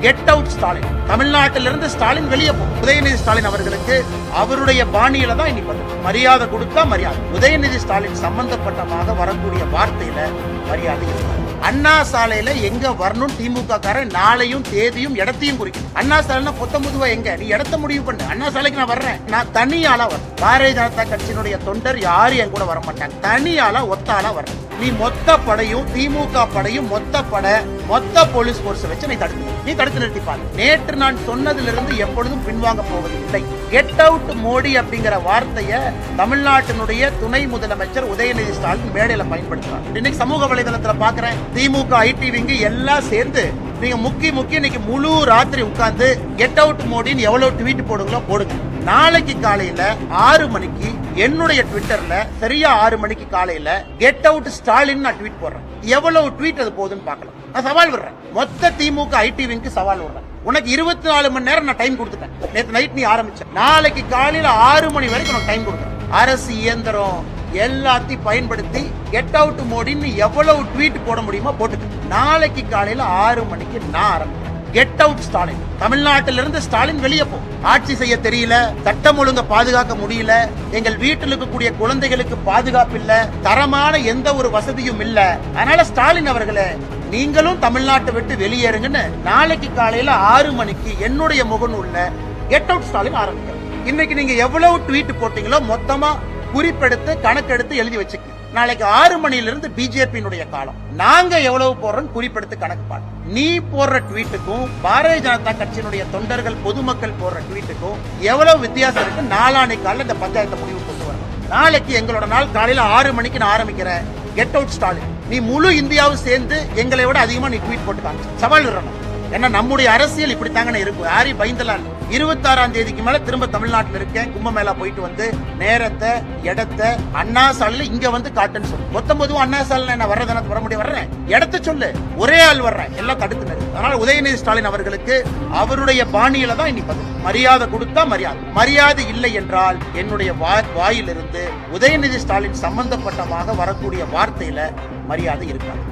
Get out Stalin. தமிழ்நாட்டிலிருந்து ஸ்டாலின் வெளியே போ. உதயநிதி ஸ்டாலின் அவர்களுக்கு அவருடைய பாணியில தான் இன்னைக்கு வந்து மரியாதை கொடுத்தா மரியாதை. உதயநிதி ஸ்டாலின் சம்பந்தப்பட்டமாக வரக்கூடிய வார்த்தையில மரியாதை இருக்காது. அண்ணா சாலையில எங்க வரணும் திமுக காரன் நாளையும் தேதியும் இடத்தையும் குறிக்கும். அண்ணா சாலைனா பொத்தமுதுவா எங்க நீ இடத்த முடிவு பண்ணு. அண்ணா சாலைக்கு நான் வர்றேன், நான் தனியாளா வரேன். பாரதிய ஜனதா கட்சியினுடைய தொண்டர் யாரும் என் கூட வர மாட்டாங்க. தனியாளா ஒத்தாளா வரேன். நீ மொத்த படையும் திமுக படையும் மொத்த போலீஸ் போர்ஸ் வச்சு நீ தடுத்து நிறுத்திப்பாரு. நேற்று நான் சொன்னதிலிருந்து எப்பொழுதும் பின்வாங்க போவது இல்லை. கெட் அவுட் மோடி அப்படிங்கிற வார்த்தையை தமிழ்நாட்டினுடைய துணை முதலமைச்சர் உதயநிதி ஸ்டாலின் மேடையில பயன்படுத்துறார். இன்னைக்கு சமூக வலைதளத்துல பாக்குறேன் திமுக ஐடி விங்கு எல்லாம் சேர்ந்து நீங்க முக்கி இன்னைக்கு முழு ராத்திரி உட்கார்ந்து கெட் அவுட் மோடின்னு எவ்வளவு ட்வீட் போடுங்களோ போடுங்க. நாளைக்கு காலையில 6 மணிக்கு என்னுடைய ட்விட்டர்ல சரியா 6 மணிக்கு காலையில கெட் அவுட் ஸ்டாலின் நான் ட்வீட் போடுறேன். எவ்வளவு ட்வீட் அது போகுதுன்னு பார்க்கலாம். நான் சவால் விடுறேன். மொத்த திமுக ஐடி விங்க்கு சவால் விடுறேன். உனக்கு 24 மணி நேரம் நான் டைம் கொடுத்துட்டேன். நேற்று நைட் நீ ஆரம்பிச்ச, நாளைக்கு காலையில 6 மணி வரைக்கும் நான் டைம் கொடுக்குறேன். அரசு இயந்திரம் எல்லாத்தையும் பயன்படுத்தி கெட் அவுட் மோடின்னு எவ்வளவு ட்வீட் போட முடியுமோ போட்டுக்க. நாளைக்கு காலையில 6 மணிக்கு நான் ஆரம்பிக்கிறேன். Get out Stalin. தமிழ்நாட்டிலிருந்து ஸ்டாலின் வெளியே போ. ஆட்சி செய்ய தெரியல, சட்டம் ஒழுங்க பாதுகாக்க முடியல, எங்கள் வீட்டில் இருக்கக்கூடிய குழந்தைகளுக்கு பாதுகாப்பு இல்ல, தரமான எந்த ஒரு வசதியும் இல்ல. அதனால ஸ்டாலின் அவர்களே நீங்களும் தமிழ்நாட்டை விட்டு வெளியேறுங்கன்னு நாளைக்கு காலையில 6 மணிக்கு என்னுடைய முகநூல்ல கெட் அவுட் ஸ்டாலின் ஆரம்பிக்கிறேன். இன்னைக்கு நீங்க எவ்வளவு ட்வீட் போட்டீங்களோ மொத்தமா குறிப்பெடுத்து கணக்கெடுத்து எழுதி வச்சுக்க. நாளைக்கு 6 மணியிலிருந்து பிஜேபியினுடைய காலம். நாங்க எவ்வளவு போடுறோம் குறிப்பெடுத்து கணக்கு பாடு. நீ போடுற ட்வீட்டுக்கும் பாரதிய ஜனதா கட்சியினுடைய தொண்டர்கள் பொதுமக்கள் போடுற ட்வீட்டுக்கும் எவ்வளவு வித்தியாசம் இருக்கு. நாளானை காலையில் இந்த பஞ்சாயத்தை முடிவு கொண்டு வரணும். நாளைக்கு எங்களோட நாள் காலையில 6 மணிக்கு நான் ஆரம்பிக்கிறேன். Get out Stalin. நீ முழு இந்தியாவும் சேர்ந்து எங்களை விட அதிகமா நீ ட்வீட் போட்டுக்காங்க. சவால் விடணும். ஏன்னா நம்முடைய அரசியல் இப்படித்தாங்க இருக்கும். யாரையும் பயந்தலாம். 26ஆம் தேதிக்கு மேல திரும்ப தமிழ்நாட்டில் இருக்கேன். கும்பமேளா போயிட்டு வந்து நேரத்தை இடத்தை அண்ணா சாலையில இங்க வந்து காட்டுன்னு சொல்லு. 19 அண்ணா சாலையில நான் வர்றதுனா வர முடியும் வர்றேன். இடத்த சொல்லு. ஒரே ஆள் வர்றேன். எல்லாம் தடுத்து நிறுத்து. அதனால உதயநிதி ஸ்டாலின் அவர்களுக்கு அவருடைய பாணியில தான் இன்னைக்கு மரியாதை கொடுத்தா மரியாதை இல்லை என்றால் என்னுடைய வாயிலிருந்து உதயநிதி ஸ்டாலின் சம்பந்தப்பட்டமாக வரக்கூடிய வார்த்தையில மரியாதை இருக்காது.